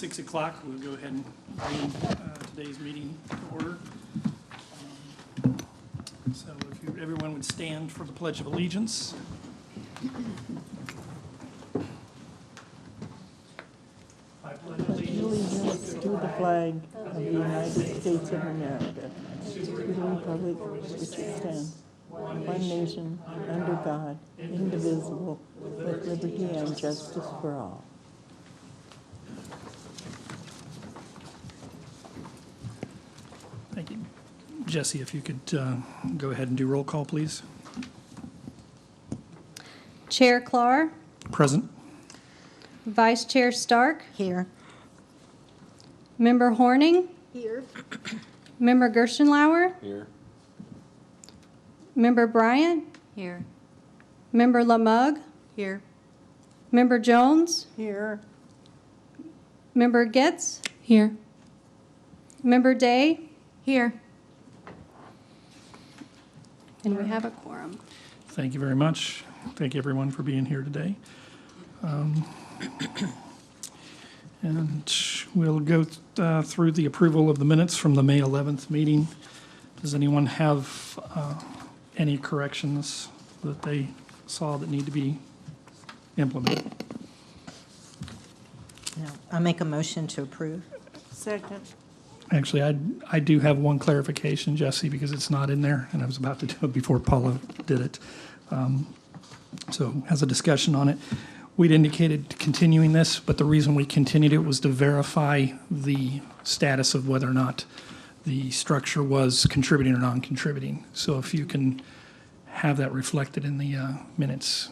6 o'clock. We'll go ahead and bring today's meeting to order. So if everyone would stand for the Pledge of Allegiance. I pledge Allegiance to the flag of the United States of America, to the republic which stands, one nation, under God, indivisible, with liberty and justice for all. Thank you. Jesse, if you could go ahead and do roll call, please. Chair Clark, Present. Vice Chair Stark, Here. Member Horning, Here. Member Gershenlauer, Here. Member Bryant, Here. Member Lamug, Here. Member Jones, Here. Member Getz, Here. Member Day, Here. and we have a quorum. Thank you very much. Thank you, everyone, for being here today. And we'll go through the approval of the minutes from the May 11th meeting. Does anyone have any corrections that they saw that need to be implemented? No, I make a motion to approve. Second. Actually, I do have one clarification, Jesse, because it's not in there, and I was about to do it before Paula did it. So as a discussion on it, we'd indicated continuing this, but the reason we continued it was to verify the status of whether or not the structure was contributing or non-contributing. So if you can have that reflected in the minutes.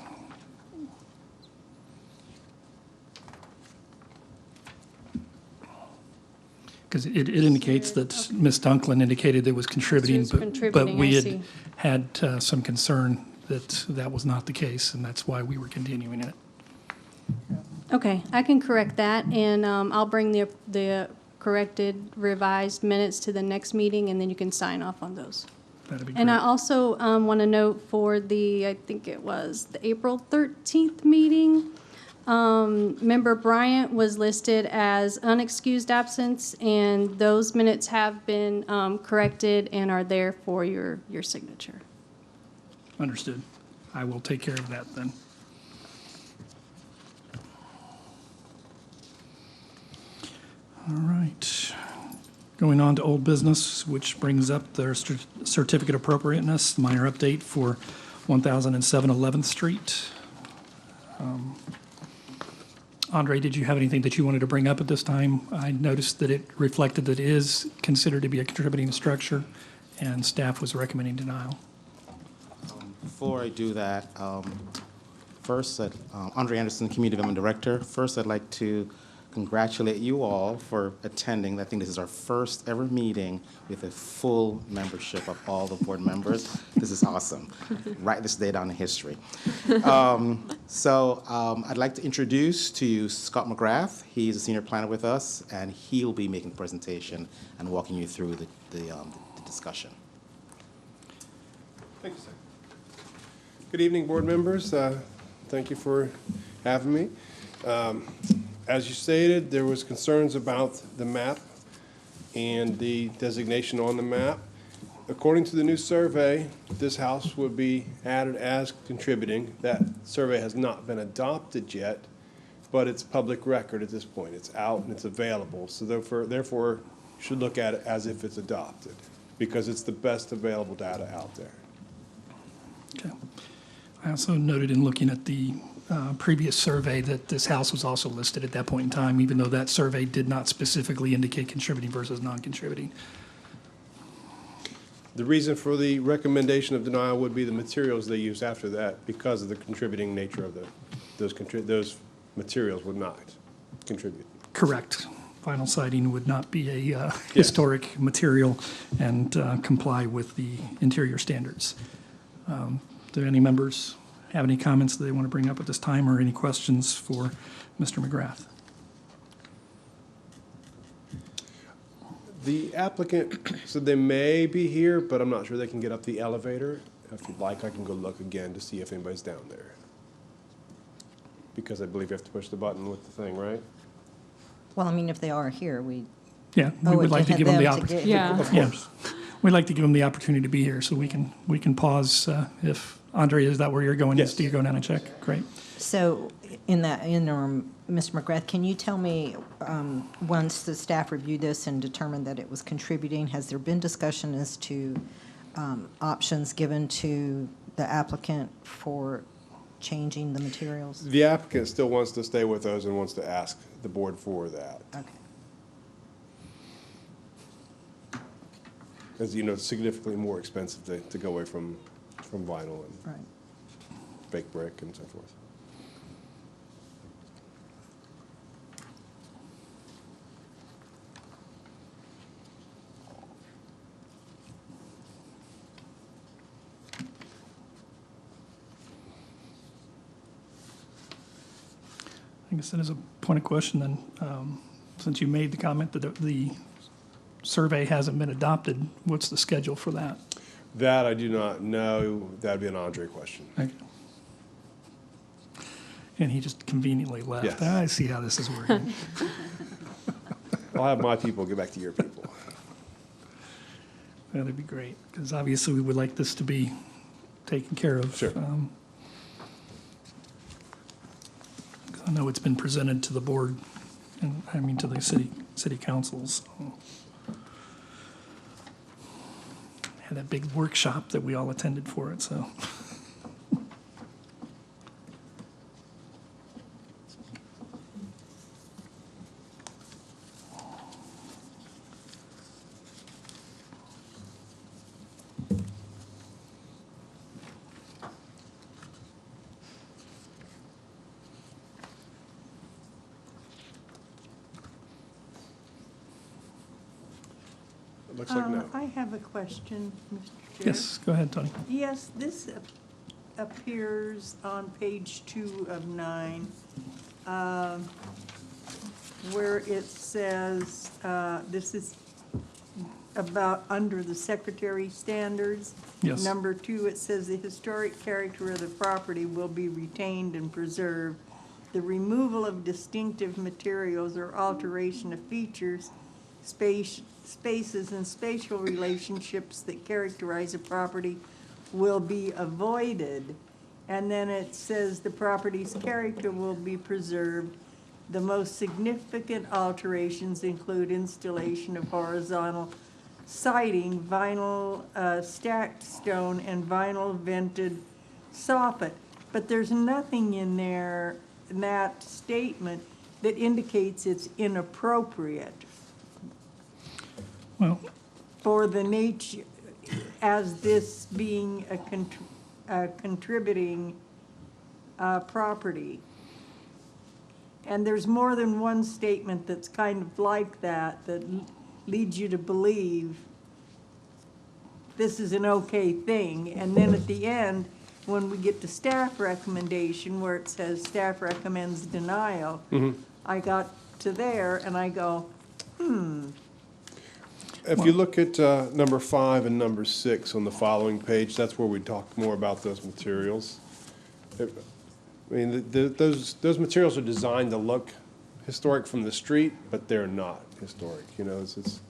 Because it indicates that Ms. Dunklin indicated it was contributing, It was contributing, but we I had see. had some concern that that was not the case, and that's why we were continuing it. Okay, I can correct that, and I'll bring the corrected revised minutes to the next meeting, and then you can sign off on those. That'd be And I great. also want to note for the, I think it was the April 13th meeting, Member Bryant was listed as unexcused absence, and those minutes have been corrected and are there for your signature. Understood. I will take care of that then. All right. Going on to old business, which brings up their certificate of appropriateness, minor update for 1007 11th Street. Andre, did you have anything that you wanted to bring up at this time? I noticed that it reflected that it is considered to be a contributing structure, and staff was recommending denial. Before I do that, first, Andre Anderson, Community Development Director. First, I'd like to congratulate you all for attending. I think this is our first ever meeting with a full membership of all the board members. This is awesome. Write this day down in history. I'd like to introduce to you Scott McGrath. He's a senior planner with us, and he'll be making the presentation and walking you through the discussion. Thank you, sir. Good evening, board members. Thank you for having me. As you stated, there was concerns about the map and the designation on the map. According to the new survey, this house would be added as contributing. That survey has not been adopted yet, but it's public record at this point. It's out and it's available. So therefore, you should look at it as if it's adopted because it's the best available data out there. Okay. I also noted in looking at the previous survey that this house was also listed at that point in time, even though that survey did not specifically indicate contributing versus non-contributing. The reason for the recommendation of denial would be the materials they use after that because of the contributing nature of those materials would not contribute. Correct. Vinyl siding would not be a historic material and comply with the interior standards. Do any members have any comments that they want to bring up at this time or any questions for Mr. McGrath? The applicant said they may be here, but I'm not sure they can get up the elevator. If you'd like, I can go look again to see if anybody's down there. Because I believe you have to push the button with the thing, right? Well, I mean, if they are here, we Yeah, we owe would it like to to give them the them to opportunity. get Yeah. here. Of course. We'd like to give them the opportunity to be here, so we can pause if, Andre, is that where you're going? Yes. Do you go down and check? Great. So in that interim, Mr. McGrath, can you tell me, once the staff reviewed this and determined that it was contributing, has there been discussion as to options given to the applicant for changing the materials? The applicant still wants to stay with us and wants to ask the board for that. Okay. As you know, it's significantly more expensive to go away from vinyl and Right. fake brick and so forth. I guess that is a point of question then. Since you made the comment that the survey hasn't been adopted, what's the schedule for that? That I do not know. That'd be an Andre question. Okay. And he just conveniently left. Yes. I see how this is working. I'll have my people get back to your people. That'd be great, because obviously we would like this to be taken care of. Sure. 'Cause I know it's been presented to the board, and I mean to the city councils. Had that big workshop that we all attended for it, so. It looks like no. I have a question, Mr. Chair. Yes, go ahead, Tony. Yes, this appears on page 2 of 9, where it says, this is about under the secretary standards. Yes. Number 2, it says the historic character of the property will be retained and preserved. The removal of distinctive materials or alteration of features, spaces and spatial relationships that characterize a property will be avoided. And then it says the property's character will be preserved. The most significant alterations include installation of horizontal siding, vinyl stacked stone, and vinyl vented soffit. But there's nothing in there, in that statement, that indicates it's inappropriate Well, for the nature, as this being a contributing property. And there's more than one statement that's kind of like that, that leads you to believe this is an okay thing. And then at the end, when we get to staff recommendation, where it says staff recommends denial, I got to there and I go, If you look at number 5 and number 6 on the following page, that's where we talk more about those materials. I mean, those materials are designed to look historic from the street, but they're not historic, you know, it's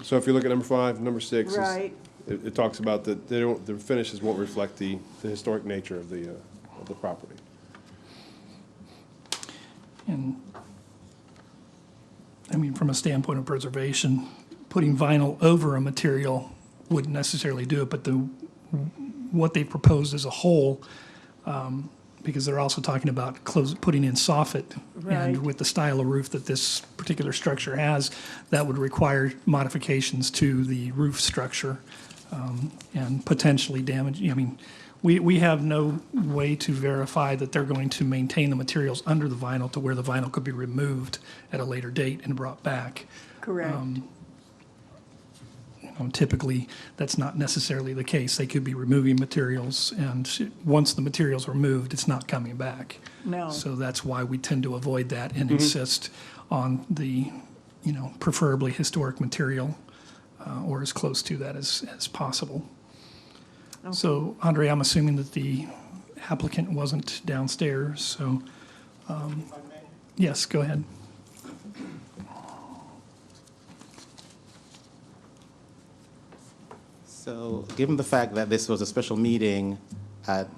so if you look at number 5, number 6, right, it talks about that they don't, the finishes won't reflect the historic nature of the property. and, I mean, from a standpoint of preservation, putting vinyl over a material wouldn't necessarily do it, but what they proposed as a whole, because they're also talking about putting in soffit. Right. And with the style of roof that this particular structure has, that would require modifications to the roof structure, and potentially damage, I mean, we have no way to verify that they're going to maintain the materials under the vinyl to where the vinyl could be removed at a later date and brought back. correct. Typically, that's not necessarily the case. They could be removing materials, and once the materials are moved, it's not coming back. No. So that's why we tend to avoid that and insist on the, preferably historic material, or as close to that as possible. So, Andre, I'm assuming that the applicant wasn't downstairs, so, yes, go ahead. So, given the fact that this was a special meeting at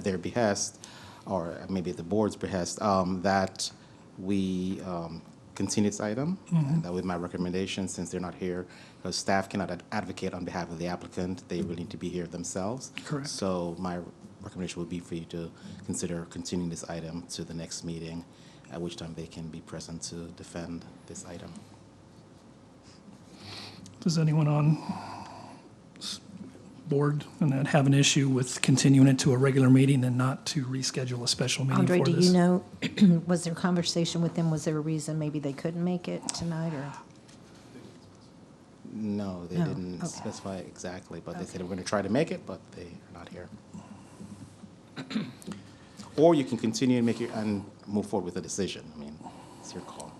their behest, or maybe at the board's behest, that we continue this item. And that was my recommendation, since they're not here, because staff cannot advocate on behalf of the applicant. They will need to be here themselves. Correct. So my recommendation would be for you to consider continuing this item to the next meeting, at which time they can be present to defend this item. Does anyone on board and that have an issue with continuing it to a regular meeting and not to reschedule a special meeting for Andre, this? do you know, was there conversation with them? Was there a reason maybe they couldn't make it tonight, or? No, they No, didn't okay. specify exactly, but they said we're going to try to make it, but they are not here. Or you can continue and make your, and move forward with a decision. I mean, it's your call.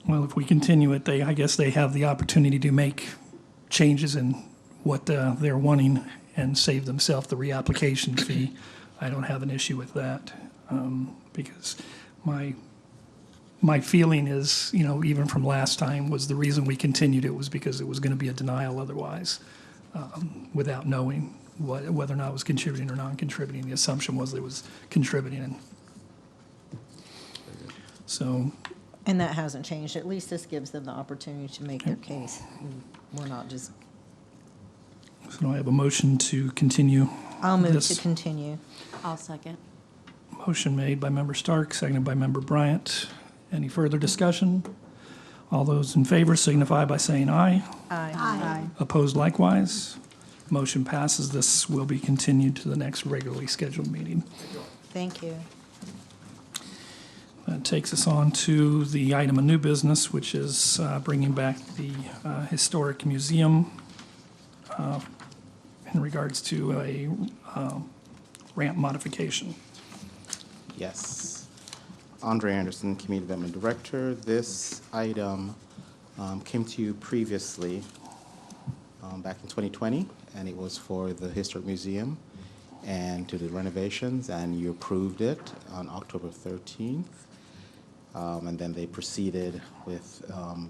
Well, if we continue it, I guess they have the opportunity to make changes in what they're wanting and save themselves the reapplication fee. I don't have an issue with that, because my feeling is, even from last time, was the reason we continued it was because it was going to be a denial otherwise, without knowing whether or not it was contributing or non-contributing. The assumption was it was contributing. And so, And that hasn't changed. At least this gives them the opportunity to make their case. We're not just, so I have a motion to continue. I'll move this. to continue. I'll second. Motion made by Member Stark, seconded by Member Bryant. Any further discussion? All those in favor signify by saying aye. Aye. Opposed likewise. Motion passes. This will be continued to the next regularly scheduled meeting. Thank you. That takes us on to the item of new business, which is bringing back the Historic Museum in regards to a ramp modification. Yes. Andre Anderson, Community Development Director. This item came to you previously back in 2020, and it was for the Historic Museum and to the renovations, and you approved it on October 13th. And then they proceeded with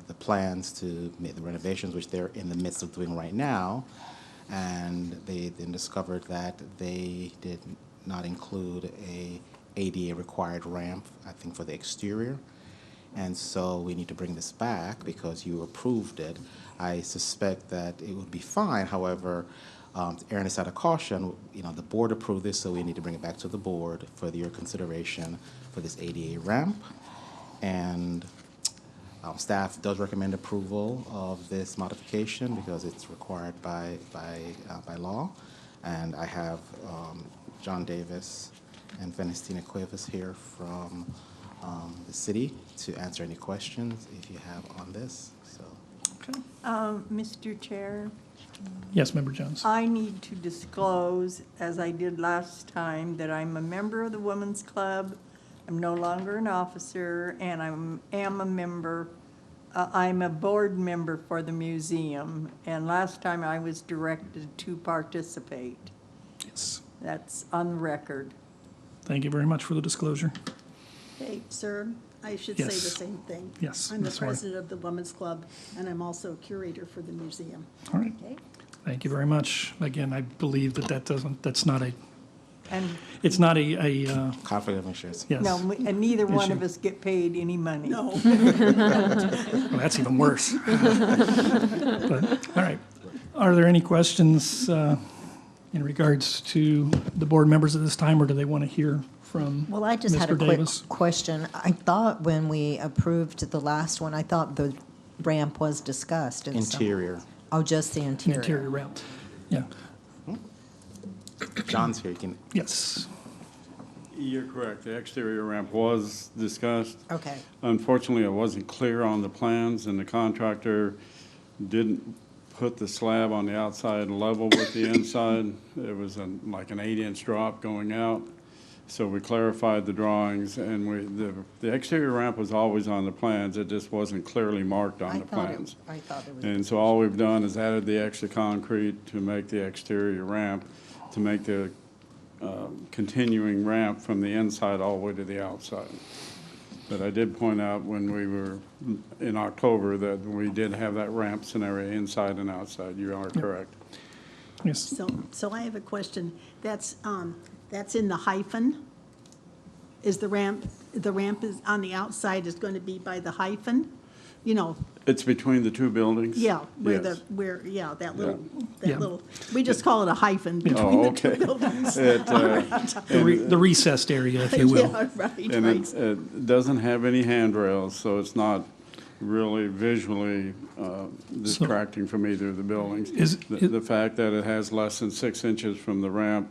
the plans to make the renovations, which they're in the midst of doing right now. And they then discovered that they did not include a ADA required ramp, I think, for the exterior. And so we need to bring this back because you approved it. I suspect that it would be fine. However, erring on the side of caution, the board approved this, so we need to bring it back to the board for your consideration for this ADA ramp. And staff does recommend approval of this modification because it's required by law. And I have John Davis and Venestina Cuevas here from the city to answer any questions if you have on this. So, Okay. Mr. Chair, Yes, Member Jones. I need to disclose, as I did last time, that I'm a member of the Women's Club. I'm no longer an officer, and I'm a member, I'm a board member for the museum. And last time I was directed to participate. Yes. That's on the record. Thank you very much for the disclosure. Hey, sir, I should say the Yes. same thing. Yes, I'm the Ms. White. president of the Women's Club, and I'm also a curator for the museum. All right. Okay? Thank you very much. Again, I believe that's not a, And, it's not a conflict of interest. yes. no, and neither one of Issue. us get paid any money. No, Well, that's even worse. But, all right. Are there any questions in regards to the board members at this time, or do they want to hear from Well, I just had a Mr. quick Davis? question. I thought when we approved the last one, I thought the ramp was discussed. in some- Interior. Oh, just the interior. Interior ramp. Yeah. John's here. You can. Yes. You're correct. The exterior ramp was discussed. Okay. Unfortunately, it wasn't clear on the plans, and the contractor didn't put the slab on the outside level with the inside. It was like an 8-inch drop going out. So we clarified the drawings, and the exterior ramp was always on the plans. It just wasn't clearly marked on the plans. I thought it was. And so all we've done is added the extra concrete to make the exterior ramp, to make the continuing ramp from the inside all the way to the outside. But I did point out when we were in October that we did have that ramp scenario inside and outside. You are correct. Yes. So I have a question. That's in the hyphen? Is the ramp is on the outside is going to be by the hyphen? You know, It's between the two buildings? yeah, Yes. that little, we just call it a hyphen between Oh, the two okay. buildings. The recessed area, if you will. Yeah, right, And right. it doesn't have any handrails, so it's not really visually distracting from either of the buildings. The fact that it has less than 6 inches from the ramp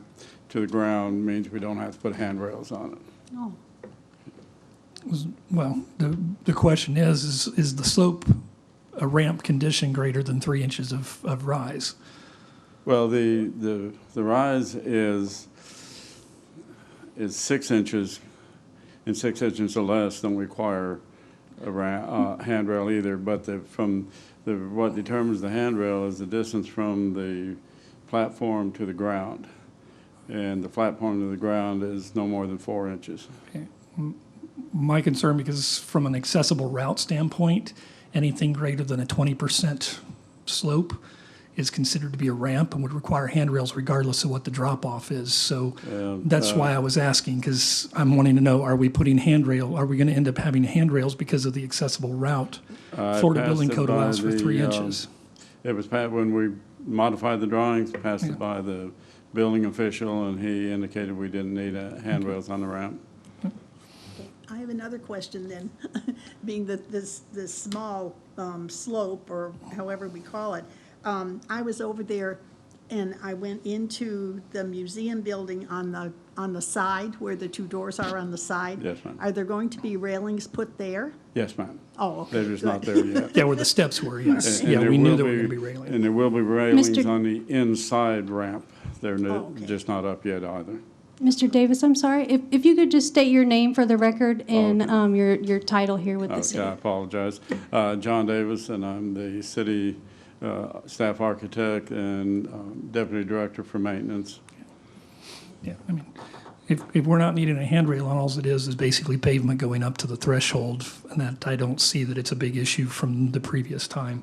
to the ground means we don't have to put handrails on it. Oh, Well, the question is the slope a ramp condition greater than 3 inches of rise? Well, the rise is 6 inches, and 6 inches or less don't require a handrail either. But what determines the handrail is the distance from the platform to the ground, and the platform to the ground is no more than 4 inches. Okay. My concern, because from an accessible route standpoint, anything greater than a 20% slope is considered to be a ramp and would require handrails regardless of what the drop-off is. So that's why I was asking, because I'm wanting to know, are we going to end up having handrails because of the accessible route? Florida Building Code allows for 3 inches. It was when we modified the drawings, passed it by the building official, and he indicated we didn't need handrails on the ramp. I have another question then, being that this small slope, or however we call it, I was over there and I went into the museum building on the side where the two doors are on the side. Yes, ma'am. Are there going to be railings put there? Yes, ma'am. Oh, okay. They're just not good. there yet. Yeah, where the steps were, yes. And Yeah, there we knew will there were going to be railing. And there will be railings Mr. on the inside ramp. They're okay. just not up yet either. Mr. Davis, I'm sorry, if you could just state your name for the record and your title here with the Okay, I city. apologize. John Davis, and I'm the city staff architect and deputy director for maintenance. Yeah, I mean, if we're not needing a handrail on, all it is basically pavement going up to the threshold, and that I don't see that it's a big issue from the previous time.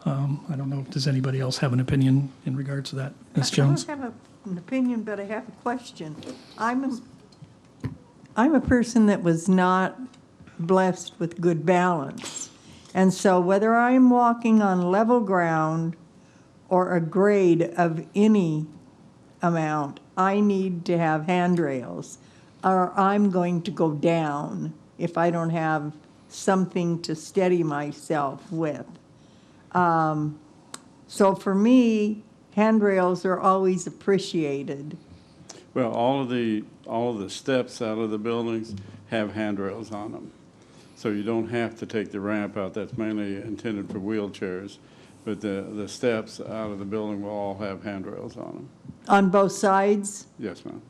I don't know, does anybody else have an opinion in regards to that? Ms. Jones? I don't have an opinion, but I have a question. I'm a person that was not blessed with good balance. And so whether I'm walking on level ground or a grade of any amount, I need to have handrails, or I'm going to go down if I don't have something to steady myself with. So for me, handrails are always appreciated. Well, all of the steps out of the buildings have handrails on them. So you don't have to take the ramp out. That's mainly intended for wheelchairs. But the steps out of the building will all have handrails on them. On both sides? Yes, ma'am.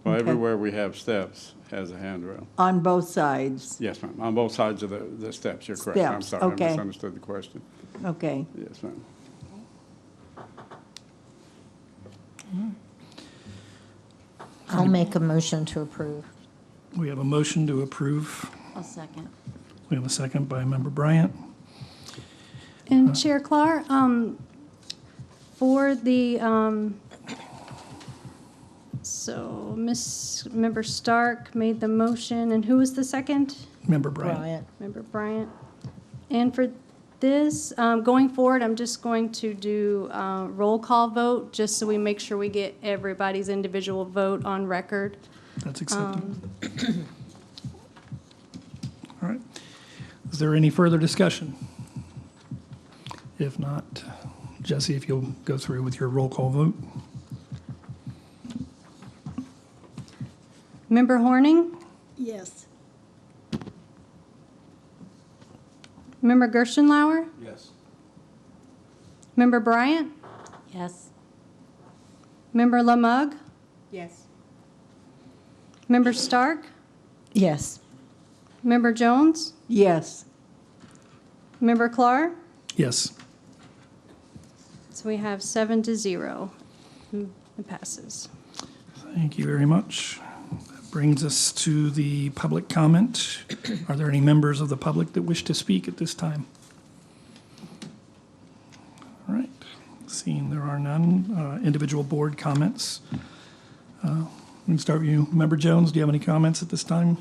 Well, Okay. everywhere we have steps has a handrail. On both sides? Yes, ma'am. On both sides of the steps, you're correct. I'm Steps, sorry, okay. I misunderstood the question. Okay. Yes, ma'am. I'll make a motion to approve. We have a motion to approve. I'll second. We have a second by Member Bryant. And Chair Clark, for the, so Member Stark made the motion, and who was the second? Member Bryant. Bryant. Member Bryant. And for this, going forward, I'm just going to do a roll call vote, just so we make sure we get everybody's individual vote on record. That's acceptable. All right. Is there any further discussion? If not, Jesse, if you'll go through with your roll call vote. Member Horning? Yes. Member Gerstenlauer? Yes. Member Bryant? Yes. Member Lamug? Yes. Member Stark? Yes. Member Jones? Yes. Member Clark? Yes. So we have 7-0. It passes. Thank you very much. Brings us to the public comment. Are there any members of the public that wish to speak at this time? All right, seeing there are none, individual board comments. We can start with you. Member Jones, do you have any comments at this time?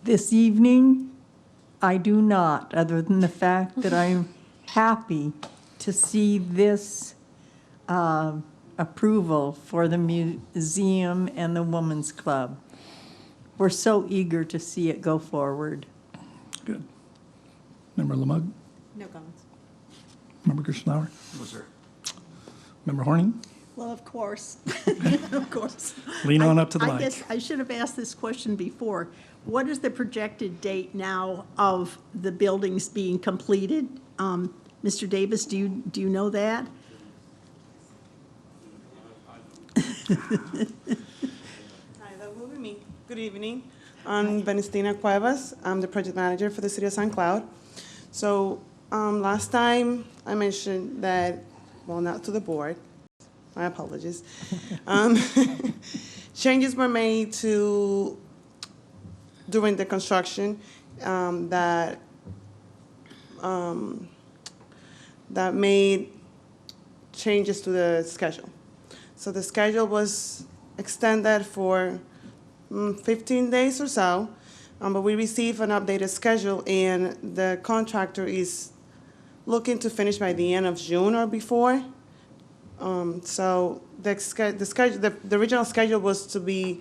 This evening, I do not, other than the fact that I'm happy to see this approval for the museum and the Women's Club. We're so eager to see it go forward. Good. Member Lamug? No comments. Member Gerstenauer? No, sir. Member Horning? Well, of course, of course. Lean on up to the I mic. guess I should have asked this question before. What is the projected date now of the buildings being completed? Mr. Davis, do you know that? Hi, that will be me. Good evening. I'm Benestina Cuevas. I'm the project manager for the City of St. Cloud. So last time I mentioned that, well, not to the board, my apologies. Changes were made to, during the construction, that made changes to the schedule. So the schedule was extended for 15 days or so, but we received an updated schedule, and the contractor is looking to finish by the end of June or before. So the original schedule was to be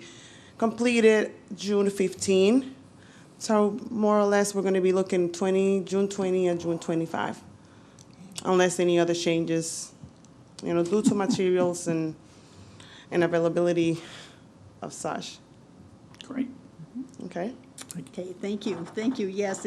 completed June 15. So more or less, we're going to be looking June 20 and June 25, unless any other changes, due to materials and availability of such. Great. Okay? Okay, thank you, thank you. Yes,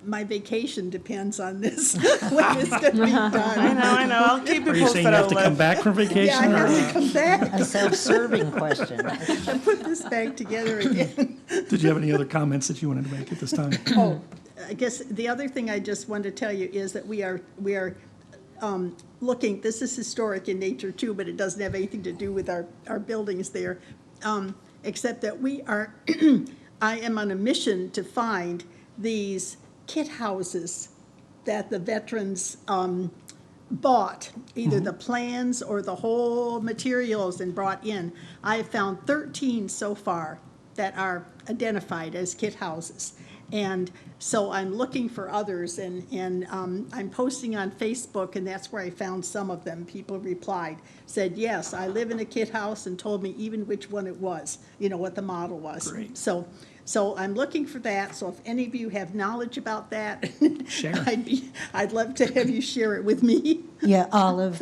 my vacation depends on this, when it's going to be done. I know. I'll keep you Are you saying posted you have on to that. come back from Yeah, I vacation? or- have to come back A self-serving question. and put this back together again. Did you have any other comments that you wanted to make at this time? Oh, I guess the other thing I just wanted to tell you is that we are looking, this is historic in nature too, but it doesn't have anything to do with our buildings there, except that we are, I am on a mission to find these kit houses that the veterans bought, either the plans or the whole materials and brought in. I have found 13 so far that are identified as kit houses. And so I'm looking for others, and I'm posting on Facebook, and that's where I found some of them. People replied, said, yes, I live in a kit house, and told me even which one it was, what the model was. Great. So I'm looking for that, so if any of you have knowledge about that, Share. I'd love to have you share it with me. Yeah, Olive,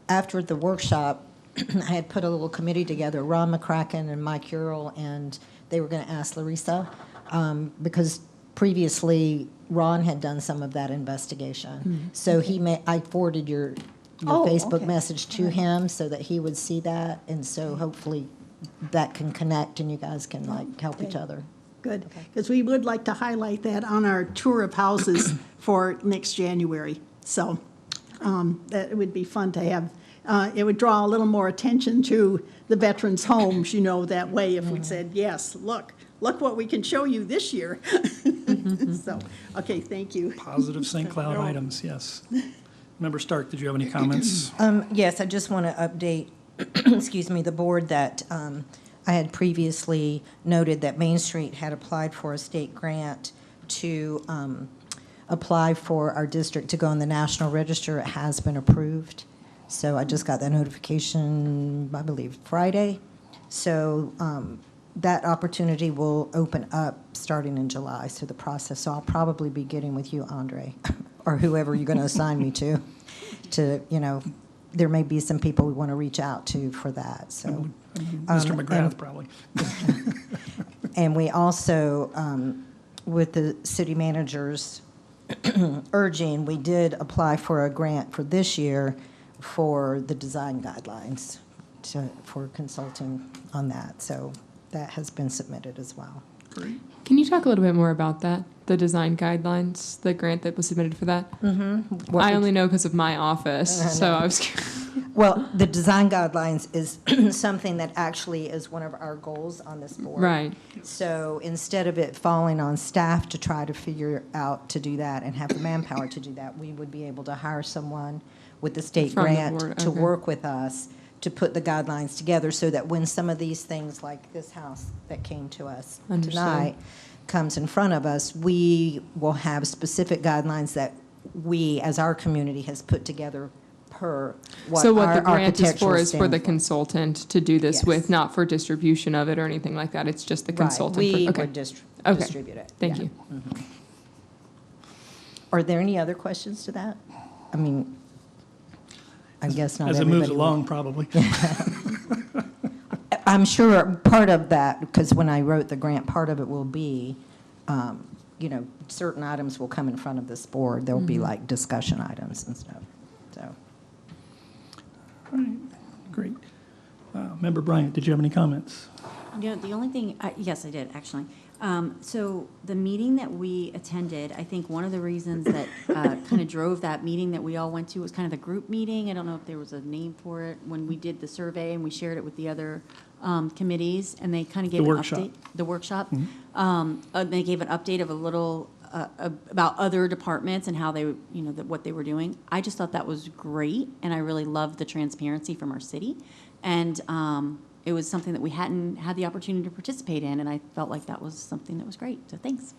after the workshop, I had put a little committee together, Ron McCracken and Mike Urel, and they were going to ask Larissa, because previously Ron had done some of that investigation. So I forwarded your Oh, Facebook okay. message to him so that he would see that, and so hopefully that can connect and you guys can help each other. Good, because we would like to highlight that on our tour of houses for next January. So that would be fun to have. It would draw a little more attention to the veterans' homes, that way if we said, yes, look what we can show you this year. So, okay, thank you. Positive St. Cloud items, yes. Member Stark, did you have any comments? Yes, I just want to update, excuse me, the board that I had previously noted that Main Street had applied for a state grant to apply for our district to go in the National Register. It has been approved. So I just got that notification, I believe, Friday. So that opportunity will open up starting in July, so the process. So I'll probably be getting with you, Andre, or whoever you're going to assign me to, there may be some people we want to reach out to for that. So, Mr. McGrath, probably. and we also, with the city managers urging, we did apply for a grant for this year for the design guidelines for consulting on that. So that has been submitted as well. Great. Can you talk a little bit more about that, the design guidelines, the grant that was submitted for that? I only know because of my office, so I was curious. Well, the design guidelines is something that actually is one of our goals on this board. Right. So instead of it falling on staff to try to figure out to do that and have the manpower to do that, we would be able to hire someone with the state From the grant board, to okay. work with us to put the guidelines together so that when some of these things like this house that came to us Understood. tonight comes in front of us, we will have specific guidelines that we, as our community, has put together per what So what our the grant is for architectural is for the standards. consultant to do this Yes. with, not for distribution of it or anything like that. It's just the Right, consultant. we Okay. would Okay. distribute it. Thank yeah. you. Are there any other questions to that? I mean, I guess not As it moves everybody will- along, probably. I'm sure part of that, because when I wrote the grant, part of it will be, certain items will come in front of this board. There'll be like discussion items and stuff, so. Great. Member Bryant, did you have any comments? You know, the only thing, yes, I did, actually. So the meeting that we attended, I think one of the reasons that kind of drove that meeting that we all went to was kind of the group meeting. I don't know if there was a name for it, when we did the survey and we shared it with the other committees, and they kind of gave The an workshop. update. The workshop. They gave an update of a little, about other departments and how they, what they were doing. I just thought that was great, and I really loved the transparency from our city. And it was something that we hadn't had the opportunity to participate in, and I felt like that was something that was great. So thanks.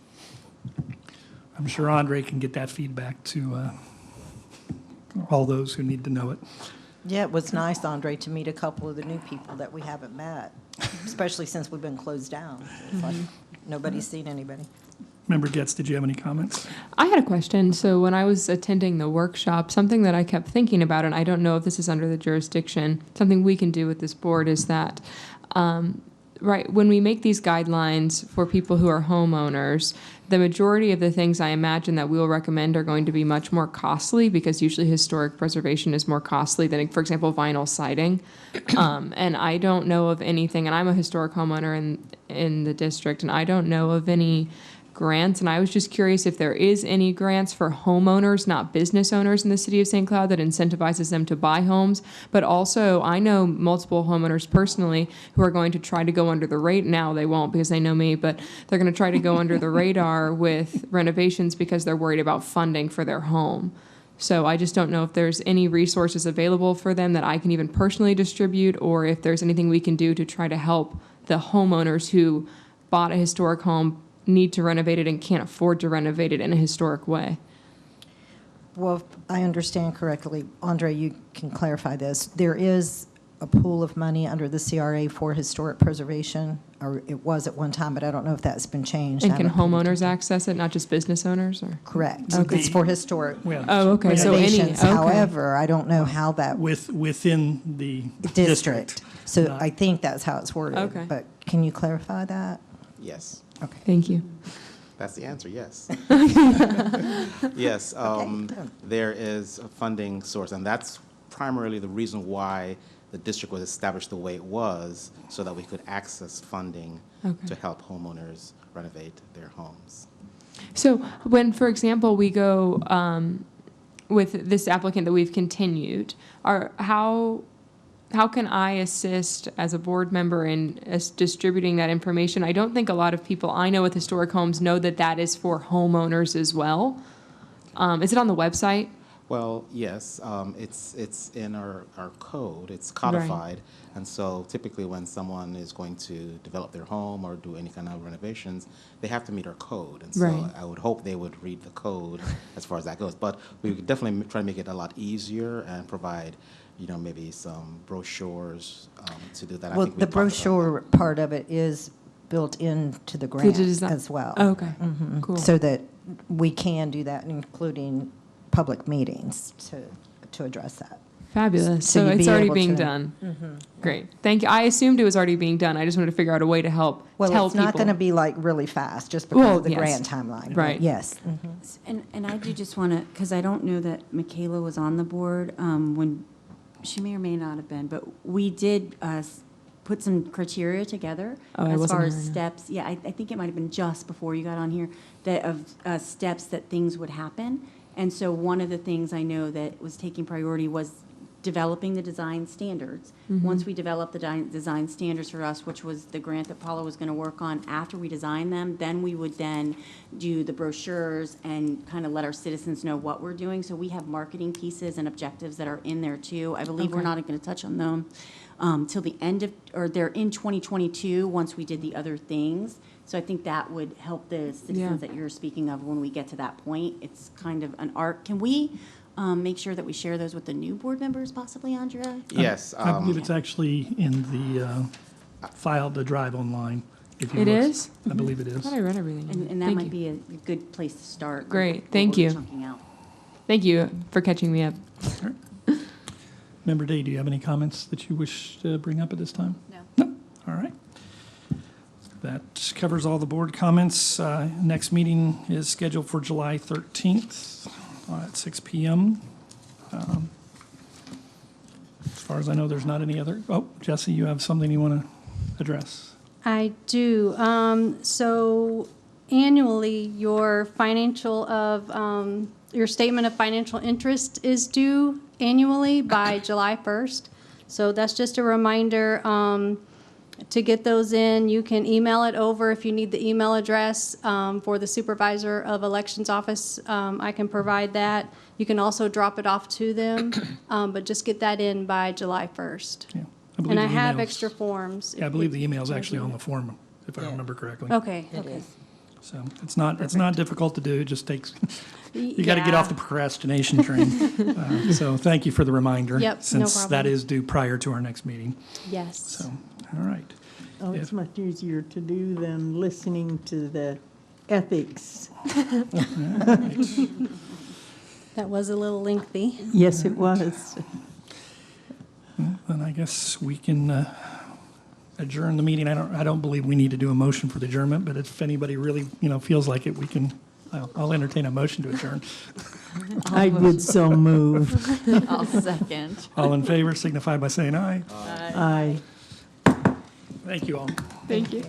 I'm sure Andre can get that feedback to all those who need to know it. Yeah, it was nice, Andre, to meet a couple of the new people that we haven't met, especially since we've been closed down. It's like nobody's seen anybody. Member Getz, did you have any comments? I had a question. So when I was attending the workshop, something that I kept thinking about, and I don't know if this is under the jurisdiction, something we can do with this board is that, right, when we make these guidelines for people who are homeowners, the majority of the things I imagine that we'll recommend are going to be much more costly because usually historic preservation is more costly than, for example, vinyl siding. And I don't know of anything, and I'm a historic homeowner in the district, and I don't know of any grants, and I was just curious if there is any grants for homeowners, not business owners in the city of St. Cloud, that incentivizes them to buy homes. But also, I know multiple homeowners personally who are going to try to go under the radar. Now they won't because they know me, but they're going to try to go under the radar with renovations because they're worried about funding for their home. So I just don't know if there's any resources available for them that I can even personally distribute, or if there's anything we can do to try to help the homeowners who bought a historic home, need to renovate it, and can't afford to renovate it in a historic way. Well, if I understand correctly, Andre, you can clarify this. There is a pool of money under the CRA for historic preservation, or it was at one time, but I don't know if that's been changed. And I can haven't paid homeowners attention. access it, not just business owners? Or Correct. Okay. It's for historic Well, oh, okay. So any renovations. okay. However, I don't know how that within the district. So Not- I think that's how it's worded. Okay. But can you clarify that? Yes, Okay. Thank you. that's the answer, yes. Yes, good. there is a funding source, and that's primarily the reason why the district was established the way it was, so that we could access funding Okay. to help homeowners renovate their homes. So when, for example, we go with this applicant that we've continued, how can I assist as a board member in distributing that information? I don't think a lot of people I know with historic homes know that that is for homeowners as well. Is it on the website? Well, yes, it's in our code, it's codified, and so typically when someone is going to develop their home or do any kind of renovations, they have to meet our code, and so Right. I would hope they would read the code as far as that goes. But we could definitely try to make it a lot easier and provide, maybe some brochures to do that. I Well, think we the talked about that. brochure part of it is built into the grant design- as well. Oh, okay, Mhm. cool. So that we can do that, including public meetings to address that. Fabulous. So So you'd it's be already able being to- done. Great. Thank you. I assumed it was already being done. I just wanted to figure out a way to help Well, tell it's people. not going to be like really fast, just because Well, of the yes. grant timeline. but Right. Yes. And I do just want to, because I don't know that Michaela was on the board when, she may or may not have been, but we did put some criteria together Oh, I as wasn't far as here, no. steps. Yeah, I think it might have been just before you got on here, that of steps that things would happen. And so one of the things I know that was taking priority was developing the design standards. Once we develop the design standards for us, which was the grant that Paula was going to work on, after we design them, then we would then do the brochures and kind of let our citizens know what we're doing. So we have marketing pieces and objectives that are in there too. I believe we're not going to touch on them till the end of, or they're in 2022, once we did the other things. So I think that would help the citizens that you're speaking of when we get to that point. It's kind of an art. Can we make sure that we share those with the new board members possibly, Andrea? Yes. I believe it's actually in the file to drive online. If you It look. is? I believe it I is. thought I read everything. And that Thank might you. be a good place to start. with Great. what Thank we're you. chunking out. Thank you for catching me up. Member Day, do you have any comments that you wish to bring up at this time? No. All right. That covers all the board comments. Next meeting is scheduled for July 13th at 6 p.m. As far as I know, there's not any other. Oh, Jesse, you have something you want to address? I do. So annually, your your statement of financial interest is due annually by July 1st. So that's just a reminder to get those in. You can email it over if you need the email address for the supervisor of elections office. I can provide that. You can also drop it off to them, but just get that in by July 1st. Yeah. believe And I the have email's- extra forms. Yeah, I believe the email's actually on the form, if I remember correctly. Okay, It okay. is. So it's not difficult to do, it just takes, you got to get off the Yeah. procrastination train. So thank you for the reminder. Yep, no Since that problem. is due prior to our next meeting. Yes. So, all right. Oh, it's If- much easier to do than listening to the ethics. That was a little lengthy. Yes, it was. Then I guess we can adjourn the meeting. I don't believe we need to do a motion for the adjournment, but if anybody really, feels like it, we can, I'll entertain a motion to adjourn. I would so move. I'll second. All in favor signify by saying aye. Aye. Thank you all. Thank you.